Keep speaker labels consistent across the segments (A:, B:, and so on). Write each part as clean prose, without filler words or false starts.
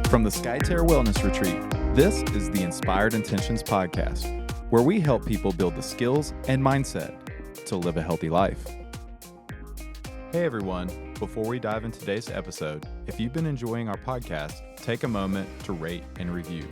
A: From the Skyterra Wellness Retreat, this is the Inspired Intentions Podcast, where we help people build the skills and mindset to live a healthy life. Hey everyone, before we dive into today's episode, if you've been enjoying our podcast, take a moment to rate and review.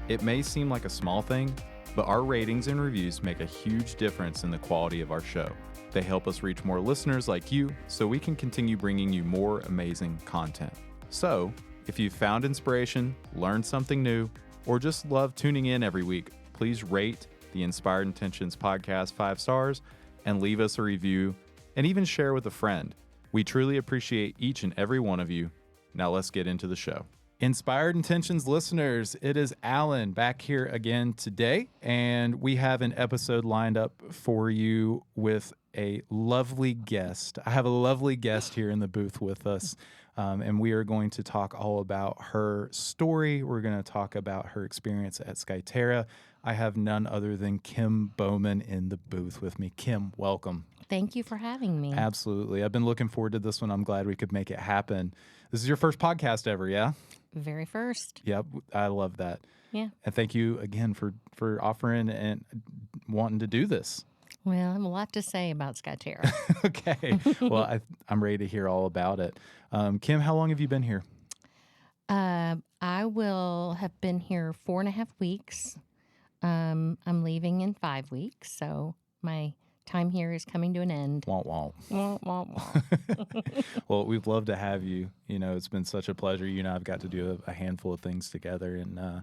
A: It may seem like a small thing, but our ratings and reviews make a huge difference in the quality of our show. They help us reach more listeners like you so we can continue bringing you more amazing content. So, if you've found inspiration, learned something new, or just love tuning in every week, please rate the Inspired Intentions Podcast 5 stars and leave us a review and even share with a friend. We truly appreciate each and every one of you. Now let's get into the show. Inspired Intentions listeners, it is Alan back here again today, and we have an episode lined up for you with a lovely guest. I have a lovely guest here in the booth with us, and we are going to talk all about her story. We're going to talk about her experience at Skyterra. I have none other than Kim Bowman in the booth with me. Kim, welcome.
B: Thank you for having me.
A: Absolutely. I've been looking forward to this one. I'm glad we could make it happen. This is your first podcast ever, yeah?
B: Very first.
A: Yep, I love that.
B: Yeah.
A: And thank you again for offering and wanting to do this.
B: Well, I have a lot to say about Skyterra.
A: Okay. Well, I'm ready to hear all about it. Kim, how long have you been here?
B: I will have been here 4.5 weeks. I'm leaving in 5 weeks, so my time here is coming to an end.
A: Wah, wah.
B: Wah, wah, wah.
A: Well, we'd love to have you. You know, it's been such a pleasure. You and I have got to do a handful of things together, and I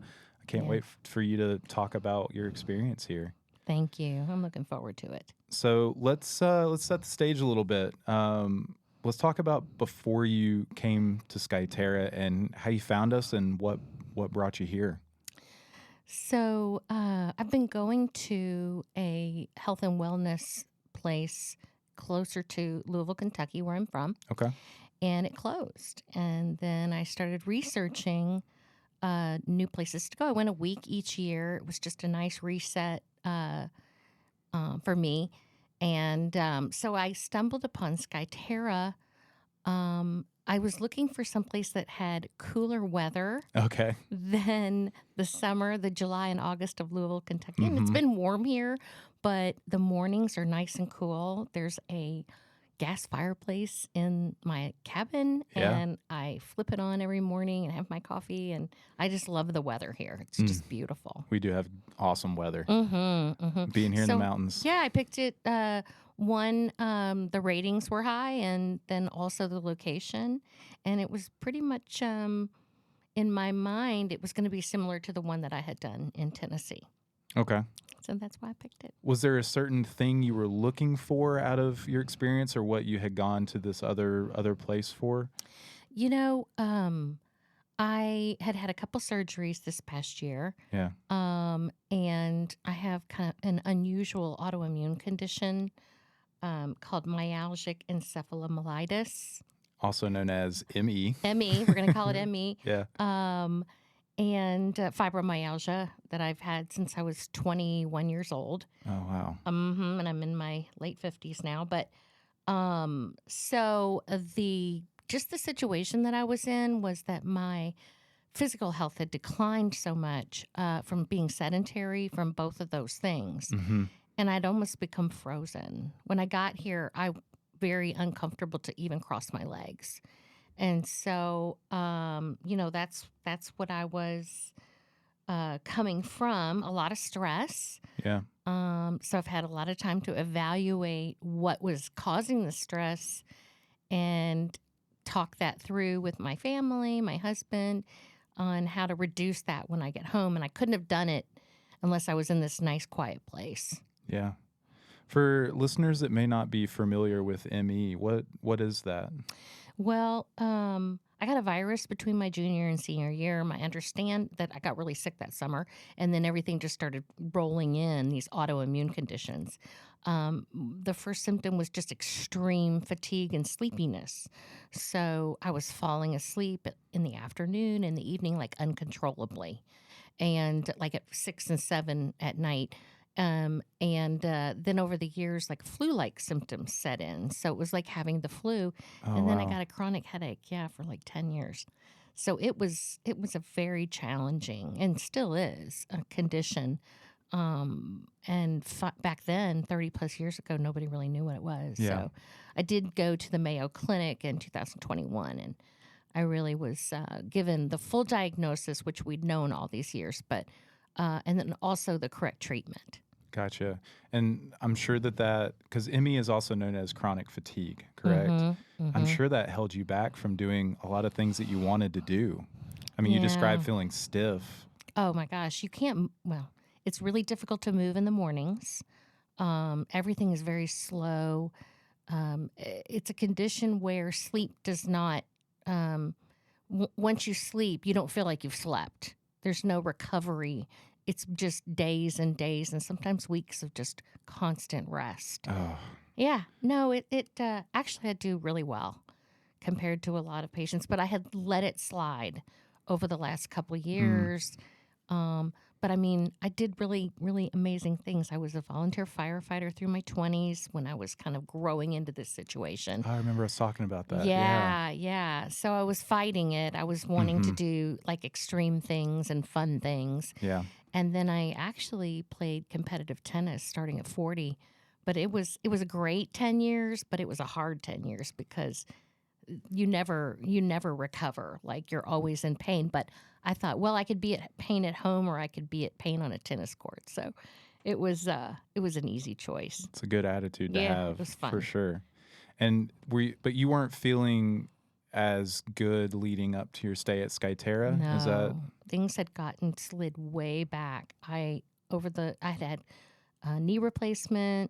A: can't wait for you to talk about your experience here.
B: Thank you. I'm looking forward to it.
A: So let's set the stage a little bit. Let's talk about before you came to Skyterra and how you found us and what brought you here.
B: So I've been going to a health and wellness place closer to Louisville, Kentucky, where I'm from.
A: Okay.
B: And it closed. And then I started researching new places to go. I went a week each year. It was just a nice reset for me. And so I stumbled upon Skyterra. I was looking for someplace that had cooler weather than the summer, the July and August of Louisville, Kentucky. And it's been warm here, but the mornings are nice and cool. There's a gas fireplace in my cabin, and I flip it on every morning and have my coffee, and I just love the weather here. It's just beautiful.
A: We do have awesome weather. Being here in the mountains.
B: Yeah, I picked it. One, the ratings were high, and then also the location. And it was pretty much, in my mind, it was going to be similar to the one that I had done in Tennessee.
A: Okay.
B: So that's why I picked it.
A: Was there a certain thing you were looking for out of your experience, or what you had gone to this other place for?
B: You know, I had a couple surgeries this past year.
A: Yeah.
B: And I have kind of an unusual autoimmune condition called myalgic encephalomyelitis.
A: Also known as ME.
B: ME, we're going to call it ME.
A: Yeah.
B: And fibromyalgia that I've had since I was 21 years old.
A: Oh, wow.
B: And I'm in my late 50s now. But so the situation that I was in was that my physical health had declined so much from being sedentary from both of those things. And I'd almost become frozen. When I got here, I was very uncomfortable to even cross my legs. And so, that's what I was coming from, a lot of stress.
A: Yeah.
B: So I've had a lot of time to evaluate what was causing the stress and talk that through with my family, my husband, on how to reduce that when I get home. And I couldn't have done it unless I was in this nice, quiet place.
A: Yeah. For listeners that may not be familiar with ME, what is that?
B: Well, I got a virus between my junior and senior year. I understand that I got really sick that summer, and then everything just started rolling in, these autoimmune conditions. The first symptom was just extreme fatigue and sleepiness. So I was falling asleep in the afternoon and the evening, like uncontrollably, and like at 6 and 7 at night. And then over the years, like flu-like symptoms set in. So it was like having the flu.
A: Oh,
B: and then
A: wow.
B: I got a chronic headache, for like 10 years. So it was a very challenging, and still is, a condition. And back then, 30 plus years ago, nobody really knew what it was.
A: Yeah.
B: So I did go to the Mayo Clinic in 2021, and I really was given the full diagnosis, which we'd known all these years, but and then also the correct treatment.
A: Gotcha. And I'm sure that because ME is also known as chronic fatigue, correct? I'm sure that held you back from doing a lot of things that you wanted to do. I mean, you
B: Yeah.
A: described feeling stiff.
B: Oh my gosh, you can't. Well, it's really difficult to move in the mornings. Everything is very slow. It's a condition where sleep does not. Once you sleep, you don't feel like you've slept. There's no recovery. It's just days and days, and sometimes weeks of just constant rest.
A: Oh,
B: Yeah, no, it actually I do really well compared to a lot of patients, but I had let it slide over the last couple of years. But I mean, I did really, really amazing things. I was a volunteer firefighter through my 20s when I was kind of growing into this situation.
A: I remember us talking about that.
B: Yeah. So I was fighting it. I was wanting to do like extreme things and fun things.
A: Yeah.
B: And then I actually played competitive tennis starting at 40. But it was a great 10 years, but it was a hard 10 years because you never recover. Like you're always in pain. But I thought, well, I could be at pain at home or I could be at pain on a tennis court. So it was an easy choice.
A: It's a good attitude to have.
B: It was fun.
A: For sure. And but you weren't feeling as good leading up to your stay at Skyterra?
B: No,
A: Is that
B: things had gotten slid way back. I had a knee replacement,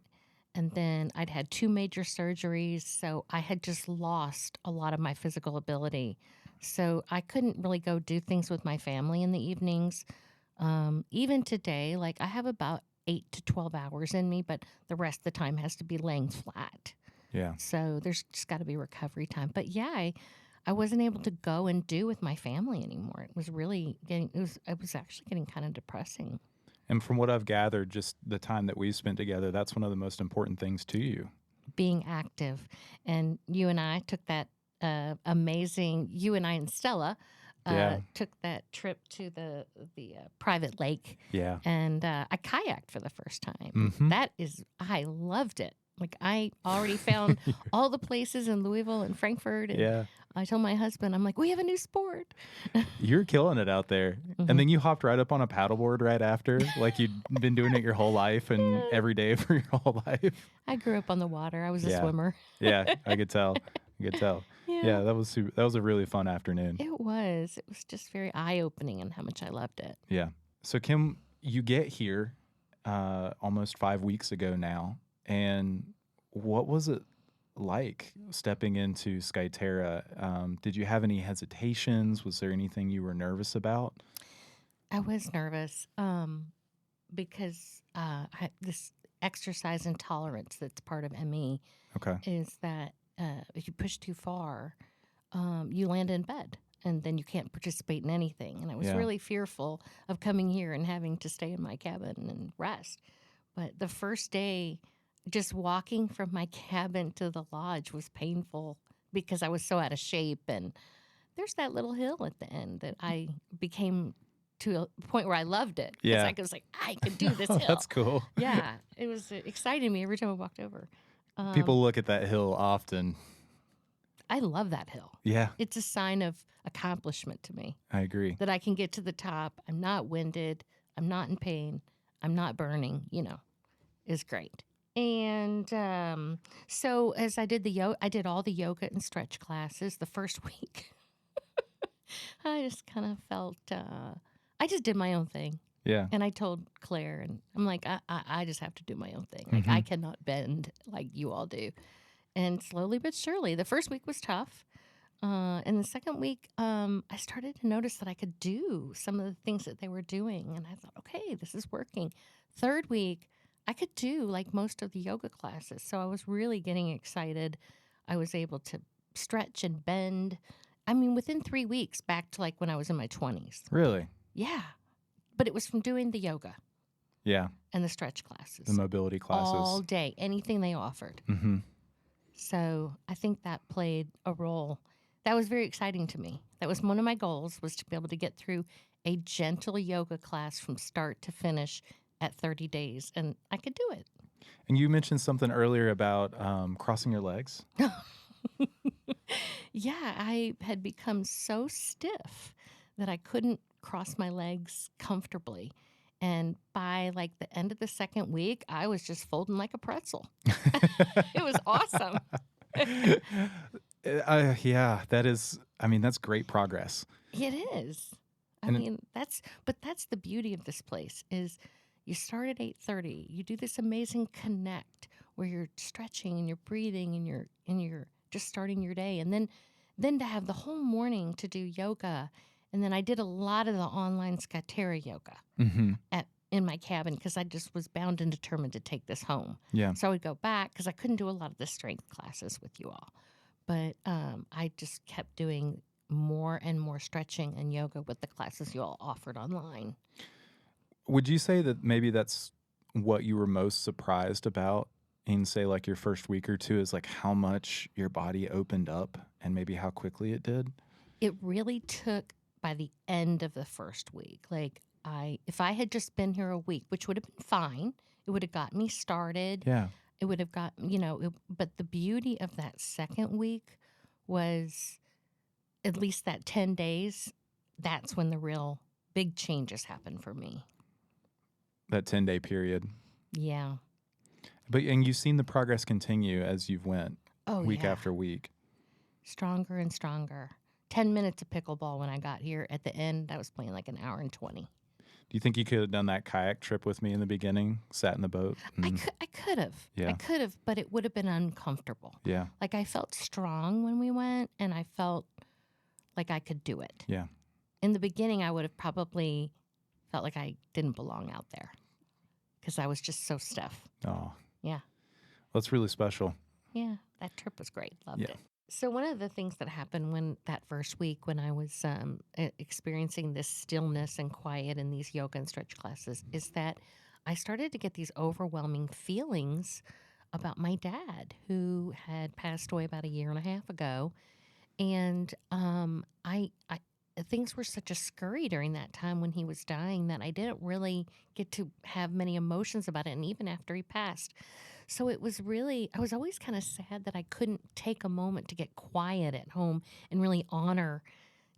B: and then I'd had 2 major surgeries, so I had just lost a lot of my physical ability. So I couldn't really go do things with my family in the evenings. Even today, like I have about 8 to 12 hours in me, but the rest of the time has to be laying flat.
A: yeah.
B: So there's just got to be recovery time. But yeah, I wasn't able to go and do with my family anymore. It was really it was actually getting kind of depressing.
A: And from what I've gathered, just the time that we've spent together, that's one of the most important things to you.
B: Being active. And you and I took that you and I and Stella took that trip to the private lake.
A: Yeah.
B: And I kayaked for the first time.
A: Mm-hmm.
B: I loved it. Like I already found all the places in Louisville and Frankfurt. And
A: Yeah.
B: I told my husband, I'm like, we have a new sport.
A: You're killing it out there. And then you hopped right up on a paddleboard right after, like you'd been doing it your whole life and every day for your whole life.
B: I grew up on the water. I was a swimmer.
A: Yeah, I could tell. Yeah, that was a really fun afternoon.
B: It was. It was just very eye-opening in how much I loved it.
A: Yeah. So Kim, you get here almost 5 weeks ago now. And what was it like stepping into Skyterra? Did you have any hesitations? Was there anything you were nervous about?
B: I was nervous because this exercise intolerance that's part of ME is that if you push too far, you land in bed and then you can't participate in anything. And I was really fearful of coming here and having to stay in my cabin and rest. But the first day, just walking from my cabin to the lodge was painful because I was so out of shape. And there's that little hill at the end that I became to a point where I loved it.
A: Yeah.
B: I was like, I can do this hill.
A: That's cool.
B: Yeah. It was exciting me every time I walked over.
A: People look at that hill often.
B: I love that hill.
A: Yeah.
B: It's a sign of accomplishment to me.
A: I agree.
B: That I can get to the top. I'm not winded. I'm not in pain. I'm not burning, is great. And so as I did I did all the yoga and stretch classes the first week. I just kind of felt, I just did my own thing.
A: Yeah.
B: And I told Claire, and I'm like, I just have to do my own thing. Like, I cannot bend like you all do. And slowly but surely, the first week was tough. And the second week, I started to notice that I could do some of the things that they were doing. And I thought, okay, this is working. Third week, I could do like most of the yoga classes. So I was really getting excited. I was able to stretch and bend. I mean, within 3 weeks, back to like when I was in my 20s.
A: Really?
B: Yeah. But it was from doing the yoga.
A: Yeah.
B: And the stretch classes.
A: The mobility classes.
B: All day. Anything they offered.
A: Mm-hmm.
B: So I think that played a role that was very exciting to me. That was one of my goals, was to be able to get through a gentle yoga class from start to finish at 30 days, and I could do it.
A: And you mentioned something earlier about crossing your legs.
B: Yeah, I had become so stiff that I couldn't cross my legs comfortably. And by like the end of the second week, I was just folding like a pretzel. It was awesome.
A: Yeah, that's great progress.
B: It is. That's the beauty of this place is you start at 8:30. You do this amazing connect where you're stretching and you're breathing and you're just starting your day. And then to have the whole morning to do yoga. And then I did a lot of the online Skyterra yoga
A: Mm-hmm.
B: in my cabin because I just was bound and determined to take this home.
A: Yeah.
B: So I would go back because I couldn't do a lot of the strength classes with you all. But I just kept doing more and more stretching and yoga with the classes you all offered online.
A: Would you say that maybe that's what you were most surprised about in, say, like your first week or two, is like how much your body opened up and maybe how quickly it did?
B: It really took by the end of the first week. Like if I had just been here a week, which would have been fine, it would have got me started.
A: Yeah.
B: It would have got, but the beauty of that second week was at least that 10 days, that's when the real big changes happened for me.
A: That 10-day period.
B: Yeah.
A: And you've seen the progress continue as you've went week
B: yeah.
A: after week.
B: Stronger and stronger. 10 minutes of pickleball when I got here. At the end, I was playing like an hour and 20.
A: Do you think you could have done that kayak trip with me in the beginning, sat in the boat?
B: I could have.
A: Yeah.
B: I could have, but it would have been uncomfortable.
A: Yeah.
B: Like I felt strong when we went, and I felt like I could do it.
A: Yeah.
B: In the beginning, I would have probably felt like I didn't belong out there because I was just so stiff.
A: Oh.
B: Yeah.
A: Well, that's really special.
B: Yeah. That trip was great. Loved it. So one of the things that happened when that first week when I was experiencing this stillness and quiet in these yoga and stretch classes is that I started to get these overwhelming feelings about my dad who had passed away about 1.5 years ago. And I things were such a scurry during that time when he was dying that I didn't really get to have many emotions about it. And even after he passed. So it was really, I was always kind of sad that I couldn't take a moment to get quiet at home and really honor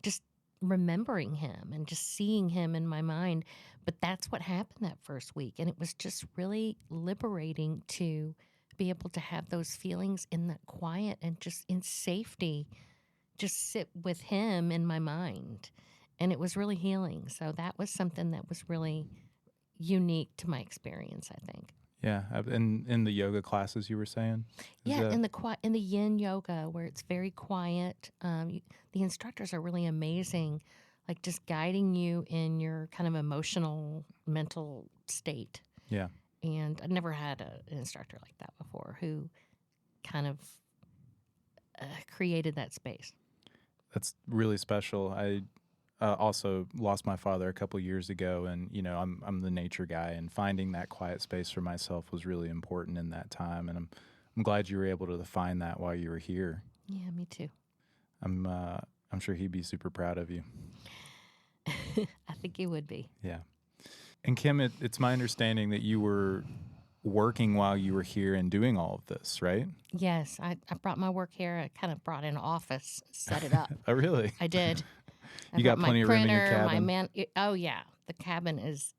B: just remembering him and just seeing him in my mind. But that's what happened that first week. And it was just really liberating to be able to have those feelings in that quiet and just in safety, just sit with him in my mind. And it was really healing. So that was something that was really unique to my experience, I think.
A: Yeah, in the yoga classes you were saying?
B: In the yin yoga where it's very quiet. The instructors are really amazing, like just guiding you in your kind of emotional, mental state.
A: Yeah.
B: And I've never had an instructor like that before who kind of created that space.
A: That's really special. I also lost my father a couple years ago, and I'm the nature guy, and finding that quiet space for myself was really important in that time. And I'm glad you were able to find that while you were here.
B: Yeah, me too.
A: I'm sure he'd be super proud of you.
B: I think he would be.
A: Yeah. And Kim, it's my understanding that you were working while you were here and doing all of this, right?
B: Yes, I brought my work here. I kind of brought an office, set it up.
A: Oh, really?
B: I did.
A: You got plenty of room in your cabin?
B: The cabin is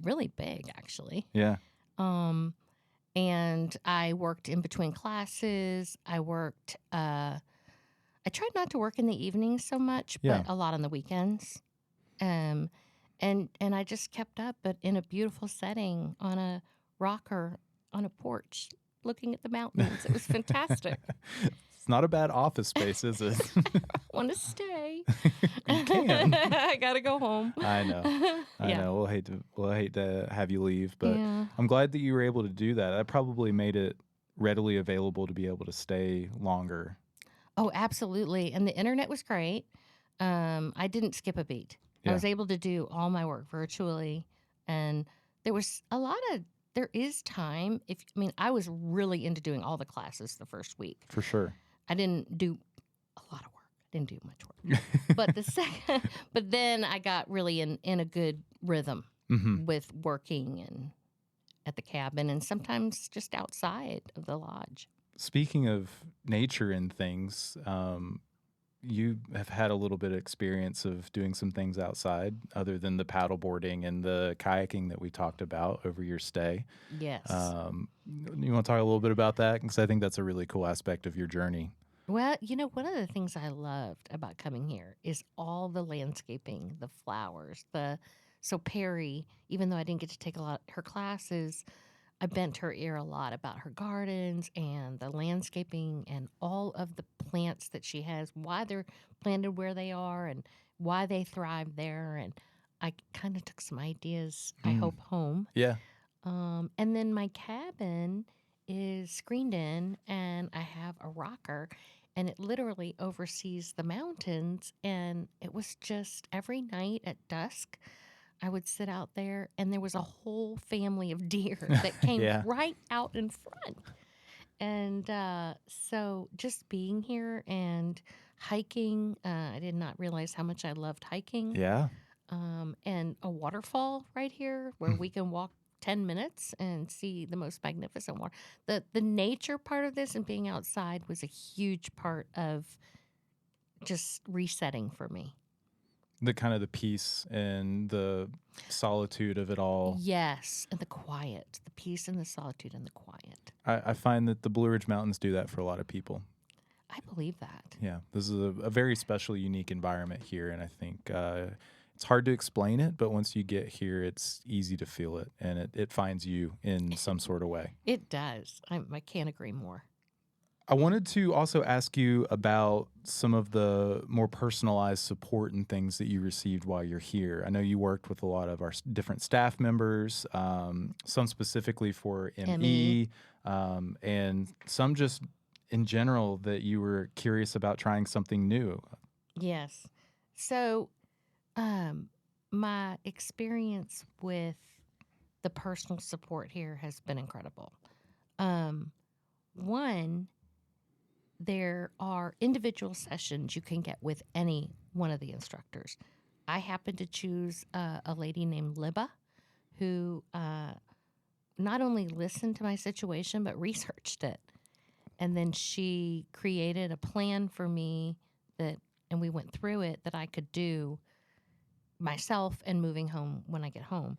B: really big, actually.
A: Yeah.
B: And I worked in between classes. I tried not to work in the evenings so much, but a lot on the weekends. And I just kept up, but in a beautiful setting on a rocker on a porch looking at the mountains. It was fantastic.
A: It's not a bad office space, is it?
B: I want to stay.
A: You can.
B: I got to go home.
A: I know. I know. We'll hate to have you leave, but I'm glad that you were able to do that. That probably made it readily available to be able to stay longer.
B: Oh, absolutely. And the internet was great. I didn't skip a beat. I was able to do all my work virtually, and there is time. I was really into doing all the classes the first week.
A: For sure.
B: I didn't do a lot of work. didn't do much work. But but then I got really in a good rhythm with working and at the cabin and sometimes just outside of the lodge.
A: Speaking of nature and things, you have had a little bit of experience of doing some things outside other than the paddleboarding and the kayaking that we talked about over your stay.
B: Yes.
A: You want to talk a little bit about that? Because I think that's a really cool aspect of your journey.
B: Well, one of the things I loved about coming here is all the landscaping, the flowers, so Perry, even though I didn't get to take a lot her classes, I bent her ear a lot about her gardens and the landscaping and all of the plants that she has, why they're planted where they are and why they thrive there. And I kind of took some ideas, I hope, home.
A: Yeah.
B: And then my cabin is screened in and I have a rocker and it literally oversees the mountains. And it was just every night at dusk, I would sit out there and there was a whole family of deer that came
A: Yeah.
B: right out in front. And so just being here and hiking, I did not realize how much I loved hiking.
A: Yeah.
B: And a waterfall right here where we can walk 10 minutes and see the most magnificent water. The nature part of this and being outside was a huge part of just resetting for me.
A: The kind of the peace and the solitude of it all.
B: Yes, and the quiet, the peace and the solitude and the quiet.
A: I find that the Blue Ridge Mountains do that for a lot of people.
B: I believe that.
A: Yeah, this is a very special, unique environment here, and I think it's hard to explain it, but once you get here, it's easy to feel it, and it finds you in some sort of way.
B: It does. I can't agree more.
A: I wanted to also ask you about some of the more personalized support and things that you received while you're here. I know you worked with a lot of our different staff members, some specifically for ME, and some just in general that you were curious about trying something new.
B: Yes. So my experience with the personal support here has been incredible. One, there are individual sessions you can get with any one of the instructors. I happened to choose a lady named Libba who not only listened to my situation, but researched it. And then she created a plan for me and we went through it, that I could do myself and moving home when I get home.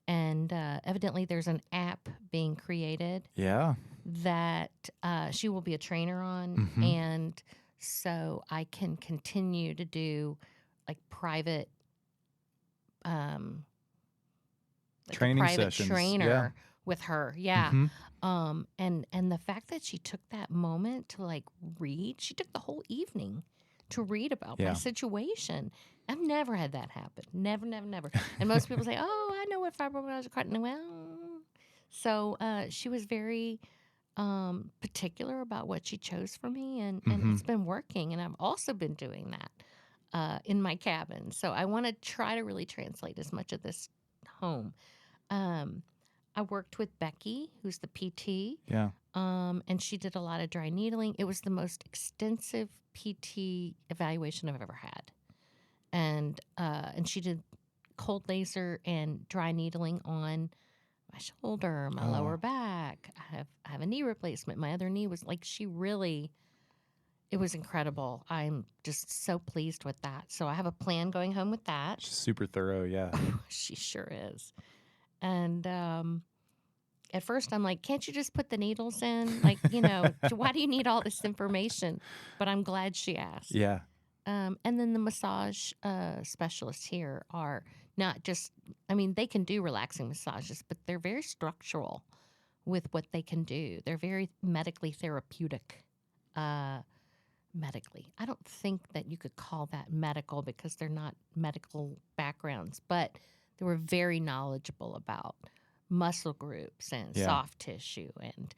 B: And evidently there's an app being created.
A: Yeah.
B: That she will be a trainer on. And so I can continue to do like private
A: training
B: private
A: sessions.
B: trainer with her. Yeah. And the fact that she took that moment to like read, she took the whole evening to read about my situation. I've never had that happen. Never. And most people say, oh, I know what fibromyalgia is. Well, so she was very particular about what she chose for me, and it's been working. And I've also been doing that in my cabin. So I want to try to really translate as much of this home. I worked with Becky, who's the PT.
A: Yeah.
B: And she did a lot of dry needling. It was the most extensive PT evaluation I've ever had. And she did cold laser and dry needling on my shoulder, my lower back. I have a knee replacement. My other knee was like, it was incredible. I'm just so pleased with that. So I have a plan going home with that.
A: She's super thorough, yeah.
B: She sure is. And at first I'm like, can't you just put the needles in? Like, why do you need all this information? But I'm glad she asked.
A: Yeah.
B: And then the massage specialists here are not just, they can do relaxing massages, but they're very structural with what they can do. They're very medically therapeutic. Medically. I don't think that you could call that medical because they're not medical backgrounds, but they were very knowledgeable about muscle groups and soft tissue and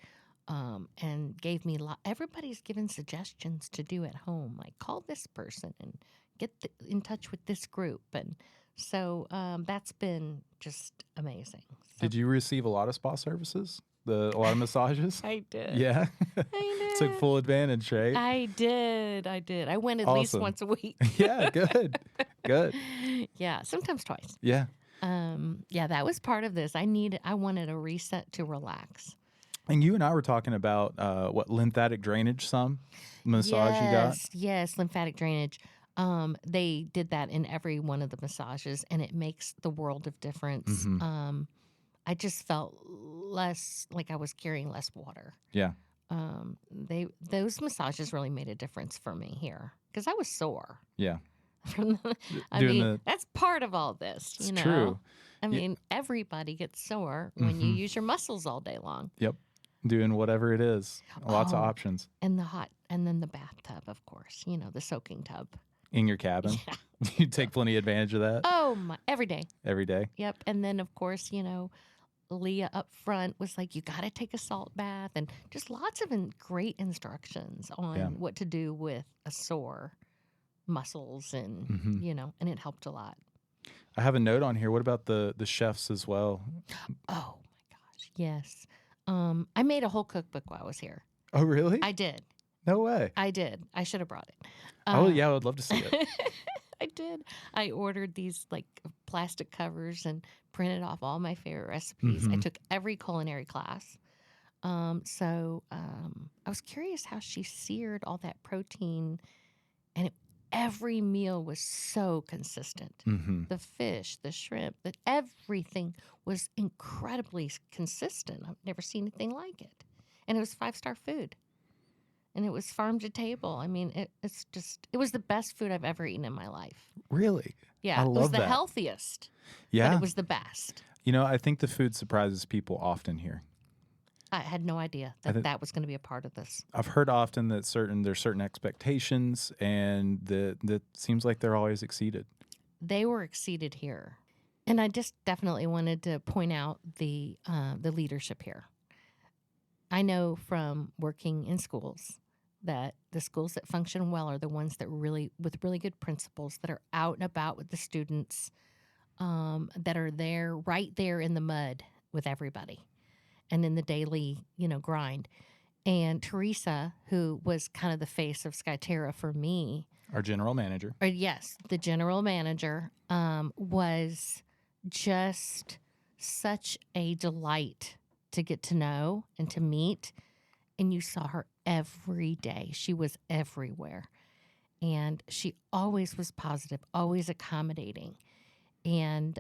B: gave me everybody's given suggestions to do at home, like call this person and get in touch with this group. And so that's been just amazing. So,
A: did you receive a lot of spa services? A lot of massages?
B: I did.
A: Yeah.
B: I
A: Took
B: did.
A: full advantage, right?
B: I did. I went at least
A: Awesome.
B: once a week.
A: Yeah, good. Good.
B: Yeah, sometimes twice.
A: Yeah.
B: Yeah, that was part of this. I wanted a reset to relax.
A: And you and I were talking about lymphatic drainage massage you got?
B: Yes, lymphatic drainage. They did that in every one of the massages, and it makes the world of difference.
A: Mm-hmm.
B: I just felt less like I was carrying less water.
A: Yeah.
B: Those massages really made a difference for me here because I was sore.
A: Yeah.
B: I mean, that's part of all this.
A: It's
B: you know?
A: true.
B: I mean, everybody gets sore when you use your muscles all day long.
A: Yep. Doing whatever it is. Lots of options.
B: And then the bathtub, of course. The soaking tub.
A: In your cabin?
B: Yeah.
A: You take plenty advantage of that?
B: Oh, my. Every day.
A: Every day?
B: Yep. And then, of course, Leah up front was like, you got to take a salt bath, and just lots of great instructions on what to do with a sore muscles, and, and it helped a lot.
A: I have a note on here. What about the chefs as well?
B: Oh, my gosh. Yes. I made a whole cookbook while I was here.
A: Oh, really?
B: I did.
A: No way.
B: I did. I should have brought it.
A: I would love to see it.
B: I did. I ordered these plastic covers and printed off all my favorite recipes. I took every culinary class. So I was curious how she seared all that protein, and every meal was so consistent.
A: Mm-hmm.
B: The fish, the shrimp, everything was incredibly consistent. I've never seen anything like it. And it was 5-star food. And it was farm to table. I mean, it was the best food I've ever eaten in my life.
A: Really?
B: Yeah,
A: I
B: it was
A: love
B: the
A: that.
B: healthiest.
A: Yeah.
B: But it was the best.
A: I think the food surprises people often here.
B: I had no idea that was going to be a part of this.
A: I've heard often that there's certain expectations, and that seems like they're always exceeded.
B: They were exceeded here. And I just definitely wanted to point out the leadership here. I know from working in schools that the schools that function well are the ones that with really good principals, that are out and about with the students, that are there, right there in the mud with everybody and in the daily, grind. And Teresa, who was kind of the face of Skyterra for me.
A: Our general manager.
B: Yes, the general manager was just such a delight to get to know and to meet. And you saw her every day. She was everywhere. And she always was positive, always accommodating. And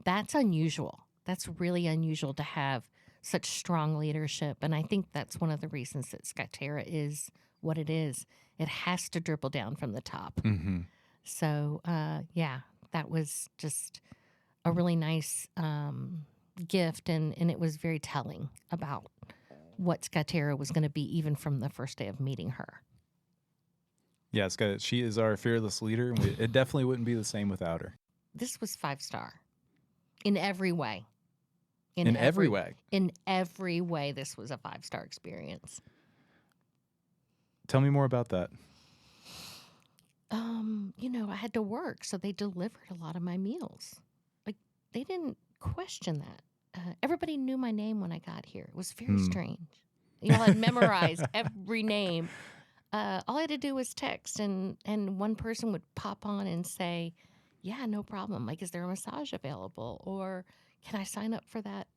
B: that's unusual. That's really unusual to have such strong leadership. And I think that's one of the reasons that Skyterra is what it is. It has to dribble down from the top.
A: Mm-hmm.
B: So, that was just a really nice gift. And it was very telling about what Skyterra was going to be, even from the first day of meeting her.
A: Yeah, she is our fearless leader, and it definitely wouldn't be the same without her.
B: This was 5-star in every way.
A: In every way?
B: In every way, this was a 5-star experience.
A: Tell me more about that.
B: I had to work, so they delivered a lot of my meals. They didn't question that. Everybody knew my name when I got here. It was very strange. I had memorized every name. All I had to do was text, and one person would pop on and say, yeah, no problem. Is there a massage available? Or can I sign up for that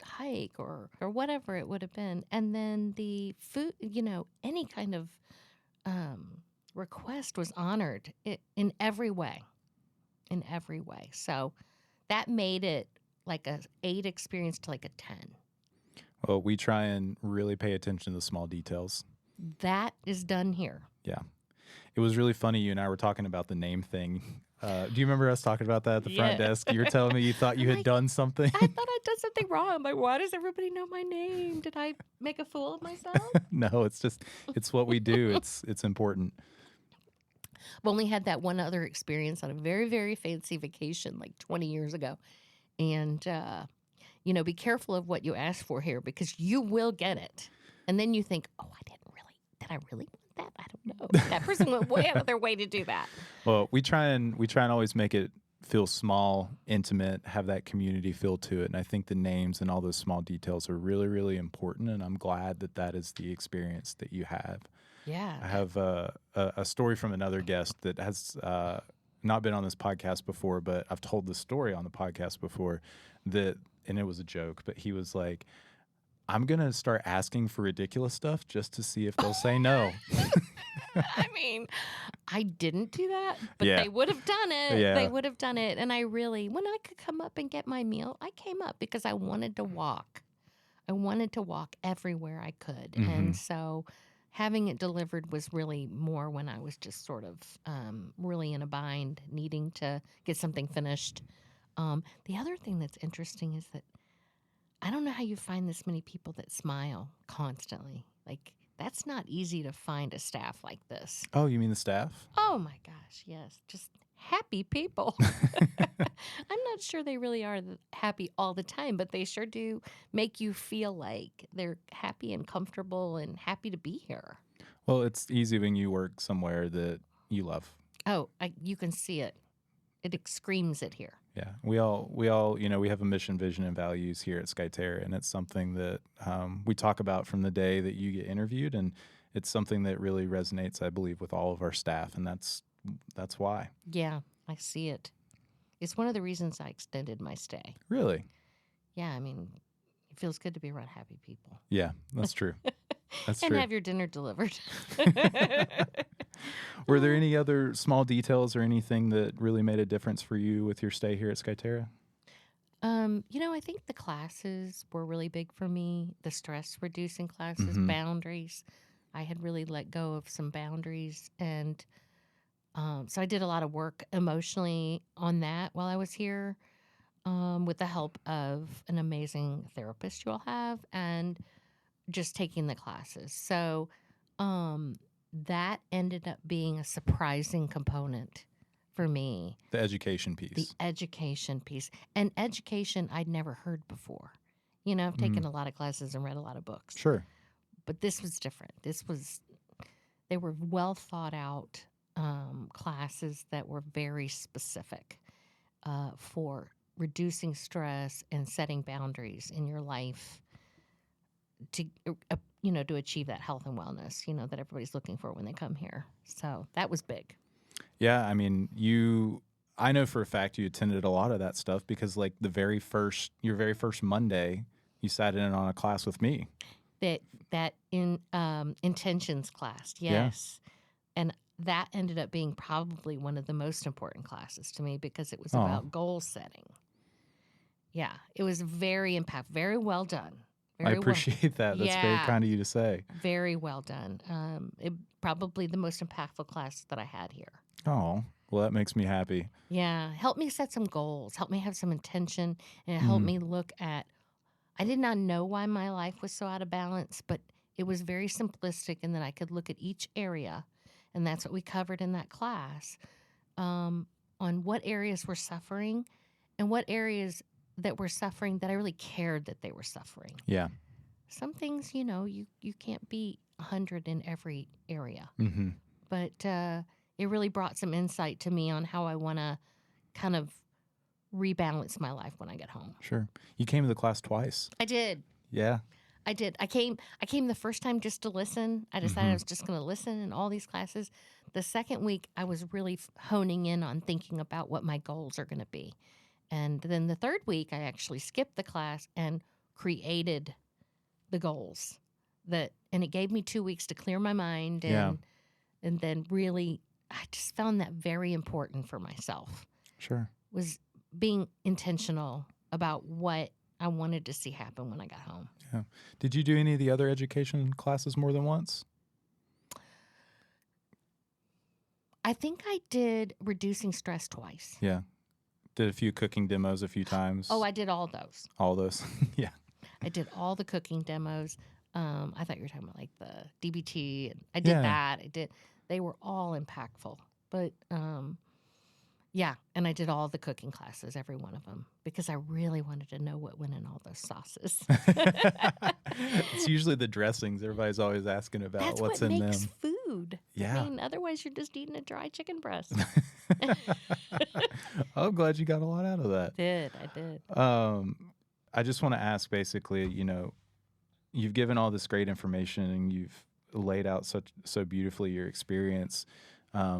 B: hike or whatever it would have been? And then the food, any kind of request was honored in every way. In every way. So that made it like a 8 experience to like a 10.
A: Well, we try and really pay attention to the small details.
B: That is done here.
A: Yeah. It was really funny. You and I were talking about the name thing. Do you remember us talking about that at the front desk? You were telling me you thought you had done something.
B: I thought I'd done something wrong. Why does everybody know my name? Did I make a fool of myself?
A: No, it's what we do. It's important.
B: I've only had that one other experience on a very, very fancy vacation 20 years ago. And, be careful of what you ask for here, because you will get it. And then you think, oh, did I really want that? I don't know. That person went way out of their way to do that.
A: Well, we try and always make it feel small, intimate, have that community feel to it. And I think the names and all those small details are really, really important. And I'm glad that that is the experience that you have.
B: Yeah.
A: I have a story from another guest that has not been on this podcast before, but I've told the story on the podcast before and it was a joke, but he was like, I'm going to start asking for ridiculous stuff just to see if they'll say no.
B: I mean, I didn't do that, but
A: Yeah.
B: they would have done it.
A: Yeah.
B: They would have done it. And I really, when I could come up and get my meal, I came up because I wanted to walk. I wanted to walk everywhere I could.
A: Mhm.
B: And so having it delivered was really more when I was just sort of really in a bind, needing to get something finished. The other thing that's interesting is that I don't know how you find this many people that smile constantly. Like, that's not easy to find a staff like this.
A: Oh, you mean the staff?
B: Oh my gosh, yes. Just happy people. I'm not sure they really are happy all the time, but they sure do make you feel like they're happy and comfortable and happy to be here.
A: Well, it's easy when you work somewhere that you love.
B: Oh, you can see it. It screams it here.
A: Yeah, we all, we have a mission, vision, and values here at Skyterra, and it's something that we talk about from the day that you get interviewed, and it's something that really resonates, I believe, with all of our staff, and that's why.
B: Yeah, I see it. It's one of the reasons I extended my stay.
A: Really?
B: Yeah, I mean, it feels good to be around happy people.
A: Yeah, that's true. That's
B: and
A: true.
B: have your dinner delivered.
A: Were there any other small details or anything that really made a difference for you with your stay here at Skyterra?
B: I think the classes were really big for me. The stress reducing classes,
A: Mhm.
B: boundaries. I had really let go of some boundaries. And so I did a lot of work emotionally on that while I was here with the help of an amazing therapist you all have and just taking the classes. So that ended up being a surprising component for me.
A: The education
B: The
A: piece.
B: education piece. And education I'd never heard before. I've taken a lot of classes and read a lot of books.
A: Sure.
B: But this was different. They were well thought out classes that were very specific for reducing stress and setting boundaries in your life to achieve that health and wellness, that everybody's looking for when they come here. So that was big.
A: Yeah, I mean, I know for a fact you attended a lot of that stuff because like your very first Monday, you sat in on a class with me.
B: That intentions class, yes. Yeah. And that ended up being probably one of the most important classes to me because it was about goal setting. Yeah, it was very impactful, very well done.
A: I appreciate that. That's very kind of you to say.
B: Very well done. Probably the most impactful class that I had here.
A: Oh, well, that makes me happy.
B: Yeah, help me set some goals, help me have some intention, and help me look at, I did not know why my life was so out of balance, but it was very simplistic in that I could look at each area, and that's what we covered in that class, on what areas were suffering and what areas that were suffering that I really cared that they were suffering.
A: Yeah.
B: Some things, you can't be 100 in every area.
A: Mm-hmm.
B: But it really brought some insight to me on how I want to kind of rebalance my life when I get home.
A: Sure. You came to the class twice.
B: I did.
A: Yeah.
B: I did. I came the first time just to listen. I decided I was just going to listen in all these classes. The second week, I was really honing in on thinking about what my goals are going to be. And then the third week, I actually skipped the class and created the goals. And it gave me 2 weeks to clear my mind. And then really, I just found that very important for myself.
A: Sure.
B: Was being intentional about what I wanted to see happen when I got home.
A: Yeah. Did you do any of the other education classes more than once?
B: I think I did reducing stress twice.
A: Yeah. Did a few cooking demos a few times.
B: Oh, I did all those.
A: All those. Yeah.
B: I did all the cooking demos. I thought you were talking about like the DBT. I did that. They were all impactful. But and I did all the cooking classes, every one of them, because I really wanted to know what went in all those sauces.
A: It's usually the dressings. Everybody's always asking about
B: That's
A: what's
B: what
A: in
B: makes
A: them.
B: food.
A: Yeah.
B: I mean, otherwise you're just eating a dry chicken breast.
A: I'm glad you got a lot out of that.
B: I did.
A: I just want to ask, basically, you've given all this great information and you've laid out so beautifully your experience,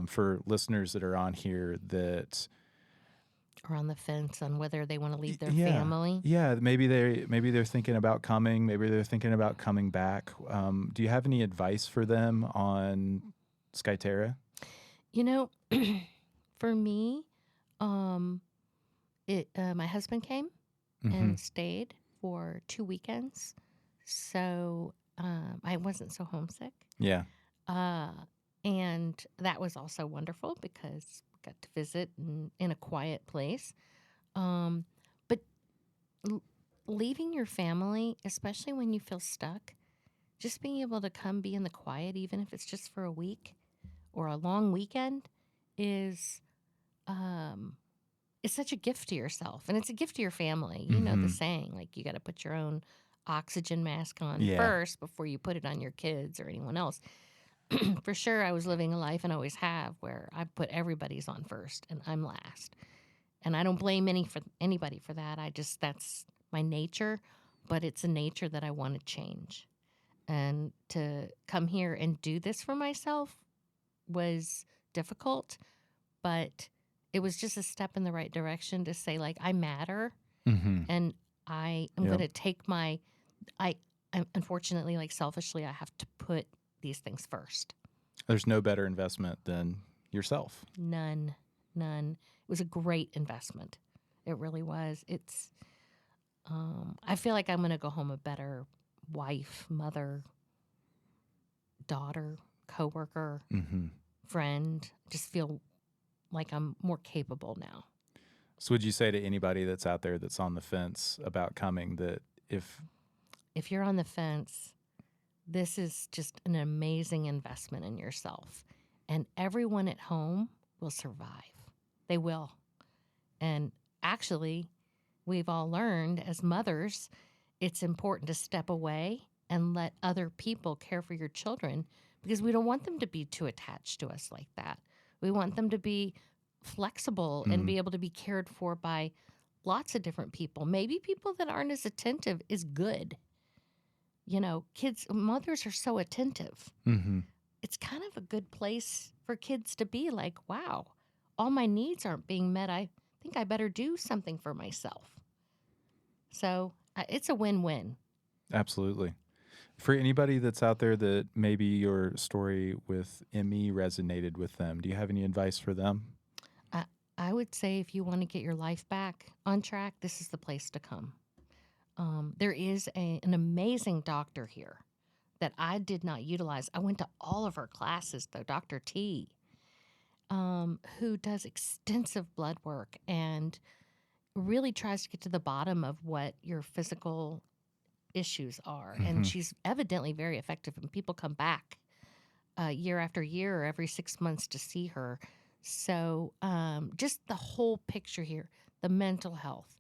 A: for listeners that are on here that
B: Or on the fence on whether they want to leave their
A: yeah,
B: family.
A: yeah, maybe they're thinking about coming, maybe they're thinking about coming back. Do you have any advice for them on Skyterra?
B: For me, um, my husband came
A: Mm-hmm.
B: and stayed for 2 weekends, so I wasn't so homesick.
A: Yeah.
B: And that was also wonderful because we got to visit in a quiet place. But leaving your family, especially when you feel stuck, just being able to come be in the quiet, even if it's just for a week or a long weekend, is it's such a gift to yourself, and it's a gift to your family. You know the saying, like, you got to put your own oxygen mask on first before you put it on your kids or anyone else. For sure, I was living a life, and always have, where I put everybody's on first and I'm last. And I don't blame anybody for that. That's my nature, but it's a nature that I want to change. And to come here and do this for myself was difficult, but it was just a step in the right direction to say, like, I matter, and I am going to take unfortunately, like, selfishly, I have to put these things first.
A: There's no better investment than yourself.
B: None. It was a great investment. It really was. I feel like I'm going to go home a better wife, mother, daughter, coworker, friend. Just feel like I'm more capable now.
A: So would you say to anybody that's out there that's on the fence about coming that if
B: you're on the fence, this is just an amazing investment in yourself. And everyone at home will survive. They will. And actually, we've all learned as mothers, it's important to step away and let other people care for your children, because we don't want them to be too attached to us like that. We want them to be flexible and be able to be cared for by lots of different people. Maybe people that aren't as attentive is good. Mothers are so attentive. It's kind of a good place for kids to be like, wow, all my needs aren't being met. I think I better do something for myself. So it's a win-win.
A: Absolutely. For anybody that's out there that maybe your story with ME resonated with them, do you have any advice for them?
B: I would say if you want to get your life back on track, this is the place to come. There is an amazing doctor here that I did not utilize. I went to all of her classes, though, Dr. T, who does extensive blood work and really tries to get to the bottom of what your physical issues are. And she's evidently very effective, and people come back year after year or every 6 months to see her. So just the whole picture here, the mental health,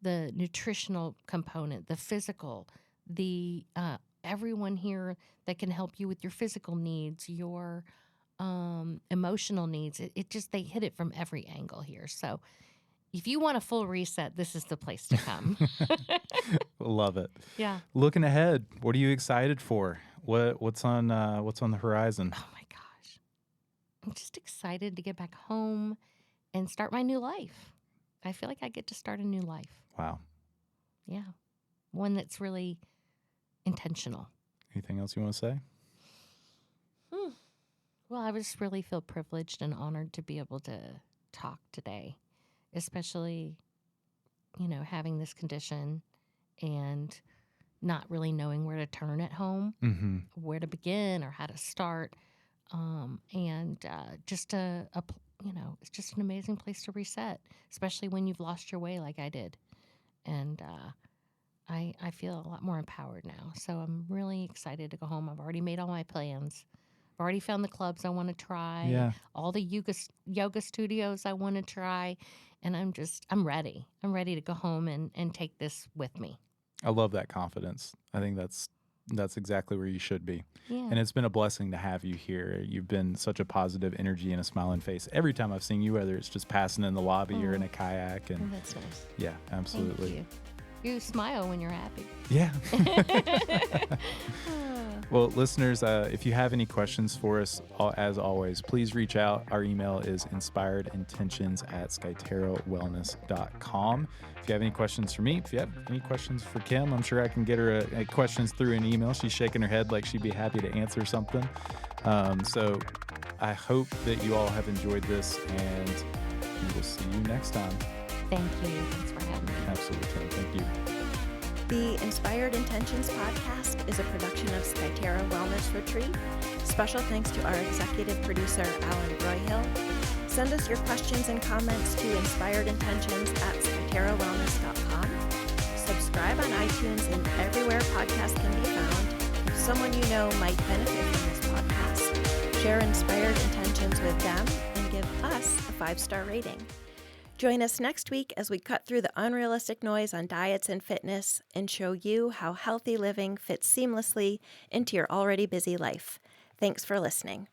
B: the nutritional component, the physical, the everyone here that can help you with your physical needs, your emotional needs. They hit it from every angle here. So if you want a full reset, this is the place to come.
A: Love it.
B: Yeah.
A: Looking ahead, what are you excited for? What's on the horizon?
B: Oh my gosh. I'm just excited to get back home and start my new life. I feel like I get to start a new life.
A: Wow.
B: Yeah. One that's really intentional.
A: Anything else you want to say?
B: Well, I just really feel privileged and honored to be able to talk today, especially, having this condition and not really knowing where to turn at home, where to begin or how to start. Just it's just an amazing place to reset, especially when you've lost your way like I did. And I feel a lot more empowered now. So I'm really excited to go home. I've already made all my plans. I've already found the clubs I want to try, all the yoga studios I want to try. And I'm ready. I'm ready to go home and take this with me.
A: I love that confidence. I think that's That's exactly where you should be.
B: Yeah.
A: And it's been a blessing to have you here. You've been such a positive energy and a smiling face every time I've seen you, whether it's just passing in the lobby or in a kayak. And
B: That's nice.
A: yeah, absolutely.
B: Thank you. You smile when you're happy.
A: Yeah. Well, listeners, if you have any questions for us, as always, please reach out. Our email is inspiredintentions@skyterrawellness.com. If you have any questions for me, if you have any questions for Kim, I'm sure I can get her questions through an email. She's shaking her head like she'd be happy to answer something. So I hope that you all have enjoyed this, and we will see you next time.
B: Thank you. Thanks for having me.
A: Absolutely, Kim. Thank you.
C: The Inspired Intentions podcast is a production of Skyterra Wellness Retreat. Special thanks to our executive producer, Alan Broyhill. Send us your questions and comments to inspiredintentions@skyterrawellness.com. Subscribe on iTunes and everywhere podcasts can be found. If someone you know might benefit from this podcast, share Inspired Intentions with them and give us a 5-star rating. Join us next week as we cut through the unrealistic noise on diets and fitness and show you how healthy living fits seamlessly into your already busy life. Thanks for listening.